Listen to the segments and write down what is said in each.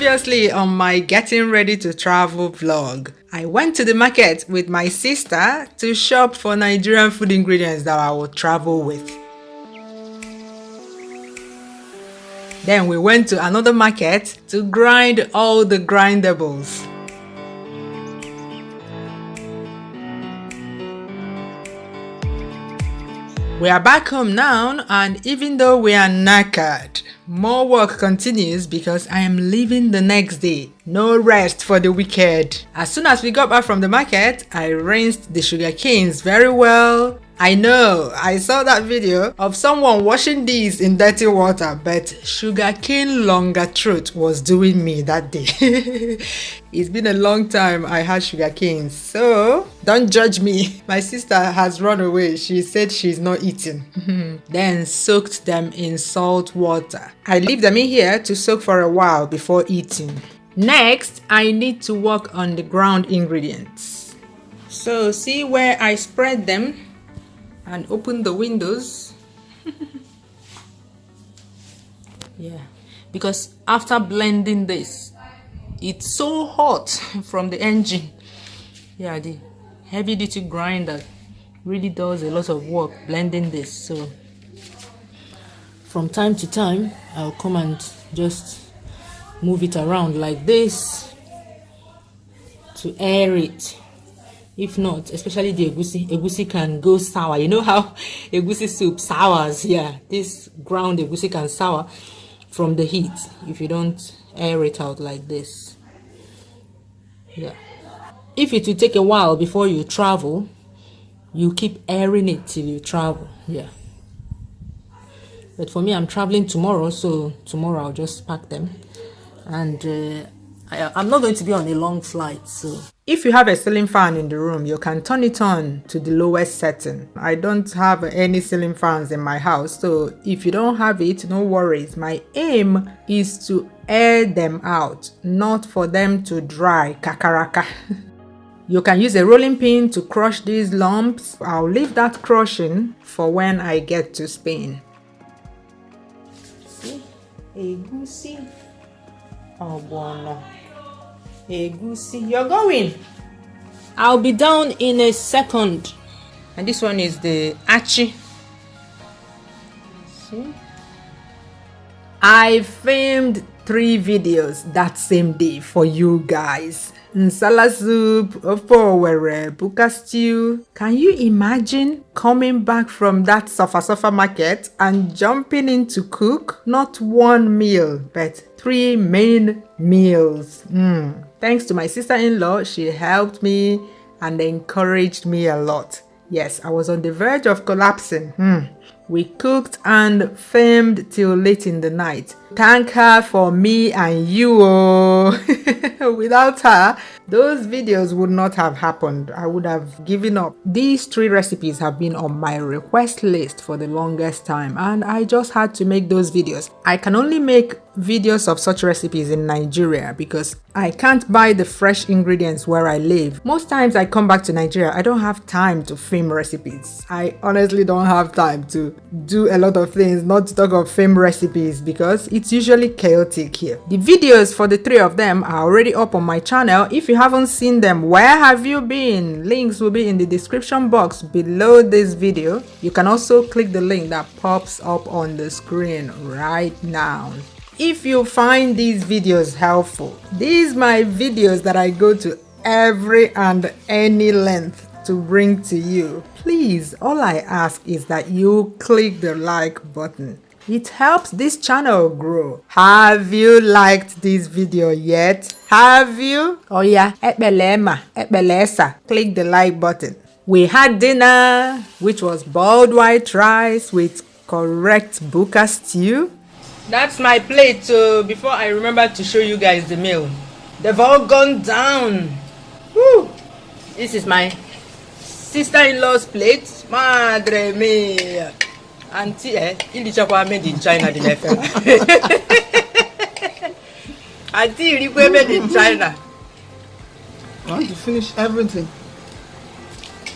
Previously on my getting ready to travel vlog, I went to the market with my sister to shop for Nigerian food ingredients that I will travel with. Then we went to another market to grind all the grindables. We are back home now, and even though we are knackered, more work continues because I am leaving the next day. No rest for the wicked. As soon as we got back from the market, I rinsed the sugar canes very well. I know, I saw that video of someone washing these in dirty water, but sugarcane longer truth was doing me that day. It's been a long time I had sugar canes, so don't judge me. My sister has run away. She said she's not eating. Then soaked them in salt water. I leave them in here to soak for a while before eating. Next, I need to work on the ground ingredients. So see where I spread them and open the windows. Yeah, because after blending this, it's so hot from the engine. Yeah, the heavy duty grinder really does a lot of work blending this. So from time to time, I'll come and just move it around like this to air it. If not, especially the egusi can go sour. You know how egusi soup sours? Yeah, this ground egusi can sour from the heat if you don't air it out like this. Yeah. If it will take a while before you travel, you keep airing it till you travel. Yeah. But for me, I'm traveling tomorrow, so tomorrow I'll just pack them. And I'm not going to be on a long flight, so if you have a ceiling fan in the room, you can turn it on to the lowest setting. I don't have any ceiling fans in my house, so if you don't have it, no worries. My aim is to air them out, not for them to dry kakaraka. You can use a rolling pin to crush these lumps. I'll leave that crushing for when I get to Spain. See? Egusi. Oh, bueno. Egusi, you're going. I'll be down in a second. And this one is the achi. See? I filmed 3 videos that same day for you guys. Nsala soup, ofowere, buka stew. Can you imagine coming back from that sofa market and jumping in to cook? Not one meal, but 3 main meals. Thanks to my sister-in-law, she helped me and encouraged me a lot. Yes, I was on the verge of collapsing. We cooked and filmed till late in the night. Thank her for me and you. Without her, those videos would not have happened. I would have given up. These 3 recipes have been on my request list for the longest time, and I just had to make those videos. I can only make videos of such recipes in Nigeria because I can't buy the fresh ingredients where I live. Most times I come back to Nigeria, I don't have time to film recipes. I honestly don't have time to do a lot of things, not to talk of film recipes, because it's usually chaotic here. The videos for the 3 of them are already up on my channel. If you haven't seen them, where have you been? Links will be in the description box below this video. You can also click the link that pops up on the screen right now. If you find these videos helpful, these are my videos that I go to every and any length to bring to you. Please, all I ask is that you click the like button. It helps this channel grow. Have you liked this video yet? Have you? Oh yeah, ekbelesa. Click the like button. We had dinner, which was boiled white rice with correct buka stew. That's my plate, so before I remember to show you guys the meal. They've all gone down. Woo! This is my sister-in-law's plate. Madre mia. Auntie, ili chakwa made in China the nefe. Auntie, ili made in China. I want to finish everything.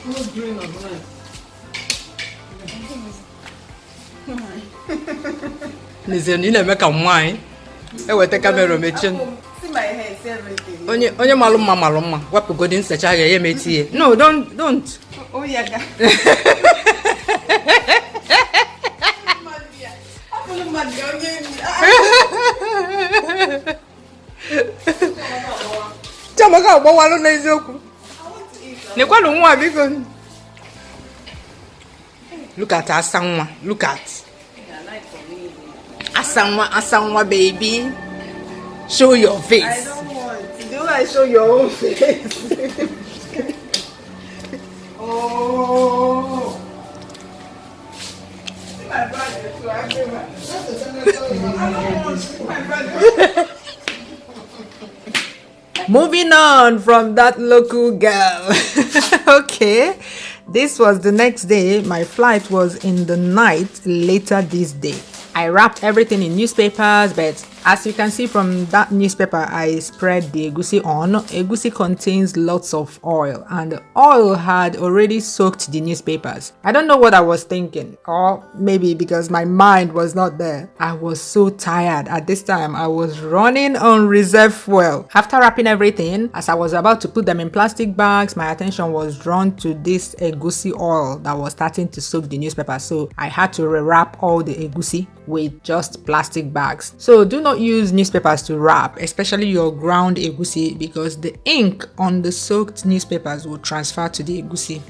Who's doing on Listen, you never come wine. I will take a camera machine. See my hair, see everything. Onye maluma. What we go in search again? No, don't. Oh yeah. Chamaga gbawalo na eziokwu. Nekwa lo nwa biko. Look at Asanwa. Look at Asanwa baby. Show your face. I don't want. Do I show your own face? Oh. See my brother too. I don't want to see my brother. Moving on from that local girl. Okay. This was the next day. My flight was in the night later this day. I wrapped everything in newspapers, but as you can see from that newspaper, I spread the egusi on. Egusi contains lots of oil, and the oil had already soaked the newspapers. I don't know what I was thinking, or maybe because my mind was not there. I was so tired. At this time, I was running on reserve fuel. After wrapping everything, as I was about to put them in plastic bags, my attention was drawn to this egusi oil that was starting to soak the newspaper. So I had to rewrap all the egusi with just plastic bags. So do not use newspapers to wrap, especially your ground egusi, because the ink on the soaked newspapers will transfer to the egusi.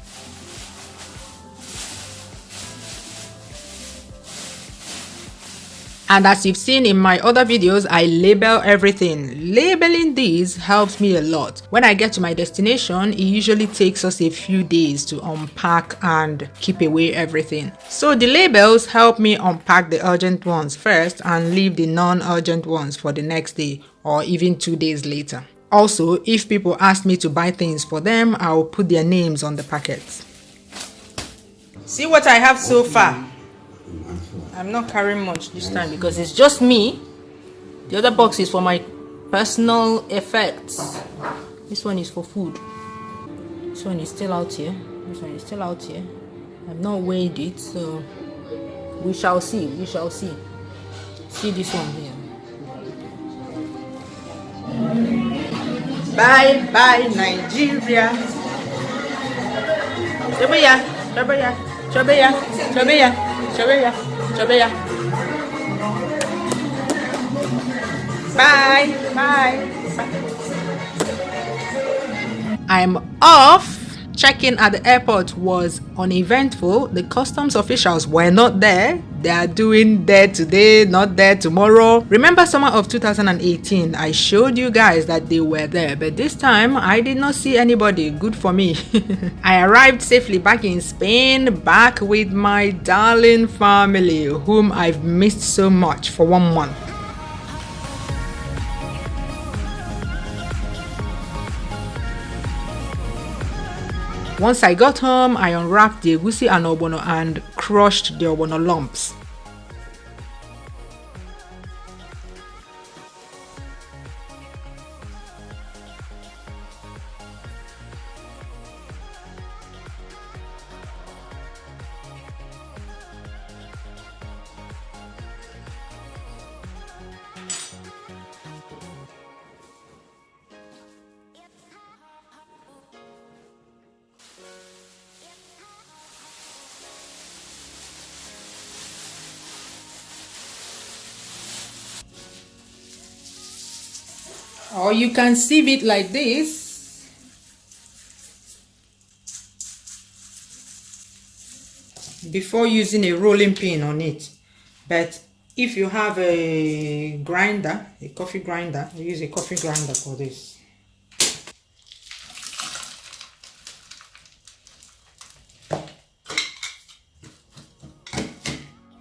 And as you've seen in my other videos, I label everything. Labeling these helps me a lot. When I get to my destination, it usually takes us a few days to unpack and keep away everything. So the labels help me unpack the urgent ones first and leave the non-urgent ones for the next day or even 2 days later. Also, if people ask me to buy things for them, I'll put their names on the packets. See what I have so far. I'm not carrying much this time because it's just me. The other box is for my personal effects. This one is for food. This one is still out here. This one is still out here. I've not weighed it, so we shall see. We shall see. See this one here. Bye bye Nigeria. Chobeya, chobeya, chobeya, chobeya, chobeya. Bye. I'm off. Check-in at the airport was uneventful. The customs officials were not there. They are doing there today, not there tomorrow. Remember summer of 2018, I showed you guys that they were there, but this time I did not see anybody. Good for me. I arrived safely back in Spain, back with my darling family, whom I've missed so much for 1 month. Once I got home, I unwrapped the egusi and ogbono and crushed the ogbono lumps. Or you can sieve it like this. Before using a rolling pin on it. But if you have a grinder, a coffee grinder, I use a coffee grinder for this.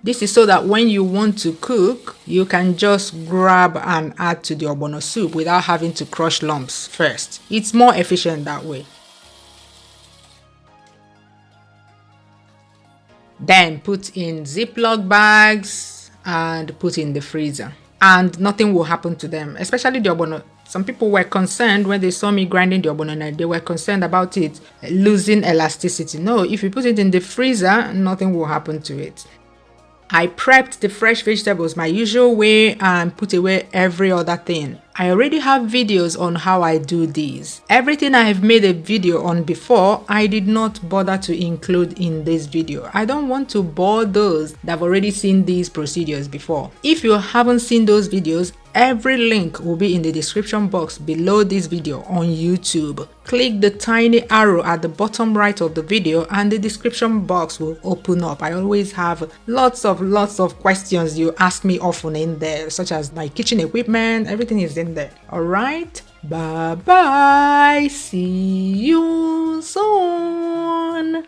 This is so that when you want to cook, you can just grab and add to the ogbono soup without having to crush lumps first. It's more efficient that way. Then put in Ziploc bags and put in the freezer. And nothing will happen to them, especially the ogbono. Some people were concerned when they saw me grinding the ogbono and they were concerned about it losing elasticity. No, if you put it in the freezer, nothing will happen to it. I prepped the fresh vegetables my usual way and put away every other thing. I already have videos on how I do these. Everything I have made a video on before, I did not bother to include in this video. I don't want to bore those that have already seen these procedures before. If you haven't seen those videos, every link will be in the description box below this video on YouTube. Click the tiny arrow at the bottom right of the video and the description box will open up. I always have lots of questions you ask me often in there, such as my kitchen equipment, everything is in there. Alright, bye bye, see you soon.